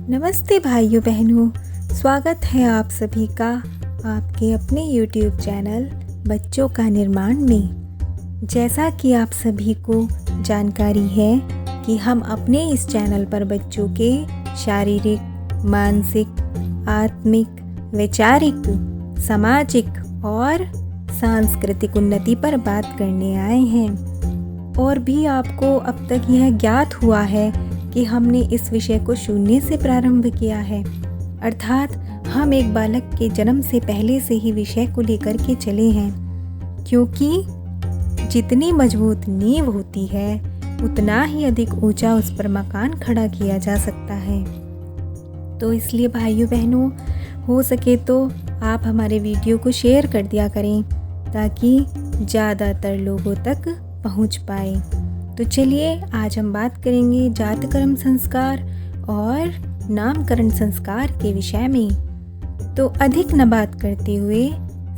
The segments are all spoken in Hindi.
नमस्ते भाइयों बहनों, स्वागत है आप सभी का आपके अपने YouTube चैनल बच्चों का निर्माण में। जैसा कि आप सभी को जानकारी है कि हम अपने इस चैनल पर बच्चों के शारीरिक, मानसिक, आत्मिक, वैचारिक, सामाजिक और सांस्कृतिक उन्नति पर बात करने आए हैं। और भी आपको अब तक यह ज्ञात हुआ है कि हमने इस विषय को शून्य से प्रारंभ किया है, अर्थात हम एक बालक के जन्म से पहले से ही विषय को लेकर के चले हैं, क्योंकि जितनी मजबूत नींव होती है उतना ही अधिक ऊंचा उस पर मकान खड़ा किया जा सकता है। तो इसलिए भाइयों बहनों, हो सके तो आप हमारे वीडियो को शेयर कर दिया करें ताकि ज़्यादातर लोगों तक पहुंच पाए। तो चलिए आज हम बात करेंगे जात कर्म संस्कार और नामकरण संस्कार के विषय में। तो अधिक न बात करते हुए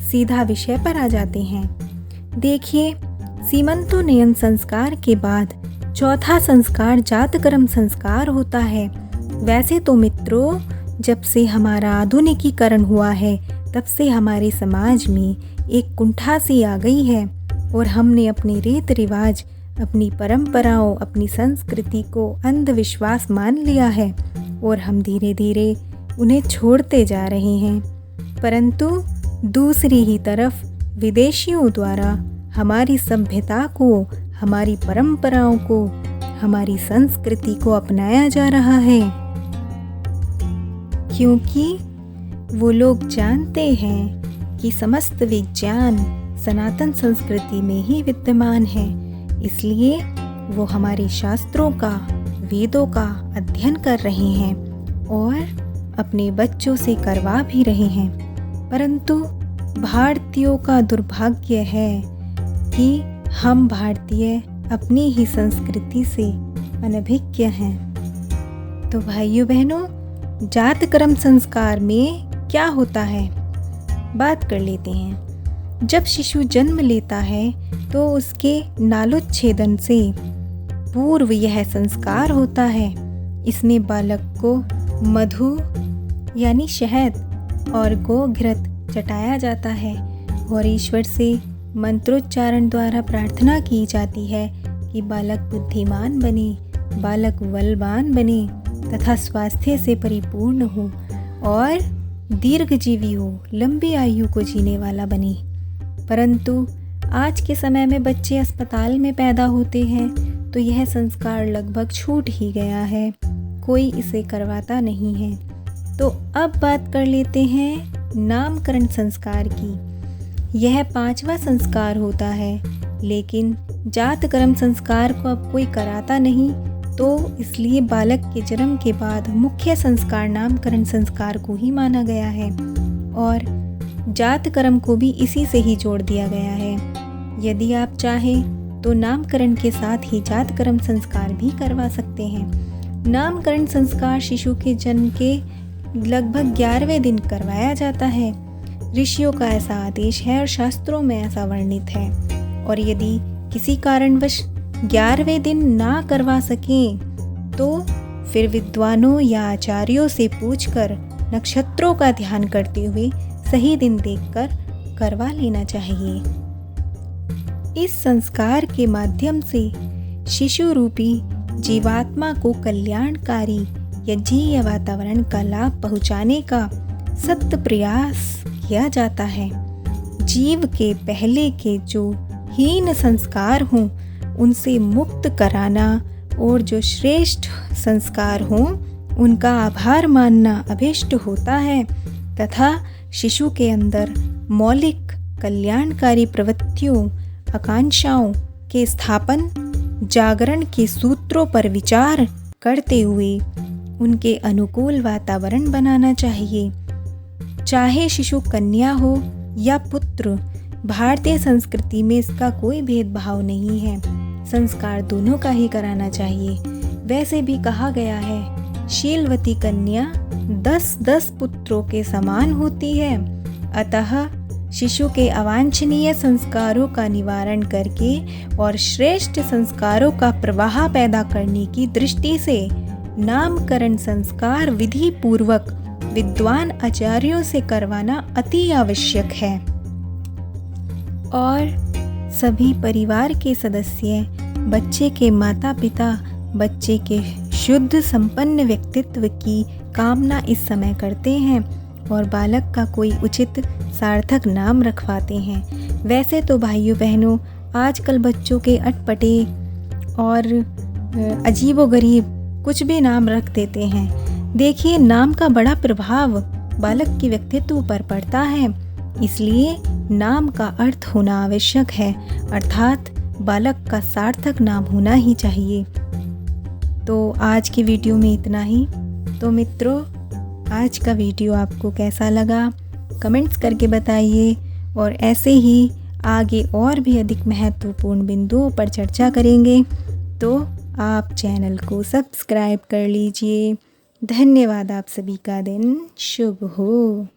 सीधा विषय पर आ जाते हैं। देखिए, सीमंतोन्नयन संस्कार के बाद चौथा संस्कार जात कर्म संस्कार होता है। वैसे तो मित्रों, जब से हमारा आधुनिकीकरण हुआ है तब से हमारे समाज में एक कुंठा सी आ गई है और हमने अपने रीत रिवाज, अपनी परंपराओं, अपनी संस्कृति को अंधविश्वास मान लिया है और हम धीरे धीरे उन्हें छोड़ते जा रहे हैं। परंतु दूसरी ही तरफ विदेशियों द्वारा हमारी सभ्यता को, हमारी परंपराओं को, हमारी संस्कृति को अपनाया जा रहा है, क्योंकि वो लोग जानते हैं कि समस्त विज्ञान सनातन संस्कृति में ही विद्यमान है। इसलिए वो हमारे शास्त्रों का, वेदों का अध्ययन कर रहे हैं और अपने बच्चों से करवा भी रहे हैं। परंतु भारतीयों का दुर्भाग्य है कि हम भारतीय अपनी ही संस्कृति से अनभिज्ञ हैं। तो भाइयों बहनों, जात कर्म संस्कार में क्या होता है, बात कर लेते हैं। जब शिशु जन्म लेता है तो उसके नालोच्छेदन से पूर्व यह संस्कार होता है। इसमें बालक को मधु यानी शहद और गोघृत चटाया जाता है और ईश्वर से मंत्रोच्चारण द्वारा प्रार्थना की जाती है कि बालक बुद्धिमान बने, बालक बलवान बने तथा स्वास्थ्य से परिपूर्ण हो और दीर्घजीवी हो, लंबी आयु को जीने वाला बने। परंतु आज के समय में बच्चे अस्पताल में पैदा होते हैं तो यह संस्कार लगभग छूट ही गया है, कोई इसे करवाता नहीं है। तो अब बात कर लेते हैं नामकरण संस्कार की। यह 5वां संस्कार होता है, लेकिन जात कर्म संस्कार को अब कोई कराता नहीं, तो इसलिए बालक के जन्म के बाद मुख्य संस्कार नामकरण संस्कार को ही माना गया है और जात कर्म को भी इसी से ही जोड़ दिया गया है। यदि आप चाहें तो नामकरण के साथ ही जात कर्म संस्कार भी करवा सकते हैं। नामकरण संस्कार शिशु के जन्म के लगभग 11वें दिन करवाया जाता है। ऋषियों का ऐसा आदेश है और शास्त्रों में ऐसा वर्णित है। और यदि किसी कारणवश 11वें दिन ना करवा सकें तो फिर विद्वानों या आचार्यों से पूछकर नक्षत्रों का ध्यान करते हुए सही दिन देखकर करवा लेना चाहिए। इस संस्कार के माध्यम से शिशु रूपी जीवात्मा को कल्याणकारी यज्ञीय वातावरण का लाभ पहुंचाने का सख्त प्रयास किया जाता है। जीव के पहले के जो हीन संस्कार हों उनसे मुक्त कराना और जो श्रेष्ठ संस्कार हों उनका आभार मानना अभिष्ट होता है तथा शिशु के अंदर मौलिक कल्याणकारी प्रवृत्तियों, आकांक्षाओं के स्थापन, जागरण के सूत्रों पर विचार करते हुए उनके अनुकूल वातावरण बनाना चाहिए। चाहे शिशु कन्या हो या पुत्र, भारतीय संस्कृति में इसका कोई भेदभाव नहीं है, संस्कार दोनों का ही कराना चाहिए। वैसे भी कहा गया है, शीलवती कन्या 10-10 पुत्रों के समान होती है। अतः शिशु के अवांछनीय संस्कारों का निवारण करके और श्रेष्ठ संस्कारों का प्रवाह पैदा करने की दृष्टि से नामकरण संस्कार विधि पूर्वक विद्वान आचार्यों से करवाना अति आवश्यक है और सभी परिवार के सदस्य बच्चे के माता पिता बच्चे के शुद्ध संपन्न व्यक्तित्व की कामना इस समय करते हैं और बालक का कोई उचित सार्थक नाम रखवाते हैं। वैसे तो भाइयों बहनों, आजकल बच्चों के अटपटे और अजीबोगरीब कुछ भी नाम रख देते हैं। देखिए, नाम का बड़ा प्रभाव बालक के व्यक्तित्व पर पड़ता है, इसलिए नाम का अर्थ होना आवश्यक है, अर्थात बालक का सार्थक नाम होना ही चाहिए। तो आज की वीडियो में इतना ही। तो मित्रों, आज का वीडियो आपको कैसा लगा कमेंट्स करके बताइए और ऐसे ही आगे और भी अधिक महत्वपूर्ण बिंदुओं पर चर्चा करेंगे। तो आप चैनल को सब्सक्राइब कर लीजिए। धन्यवाद। आप सभी का दिन शुभ हो।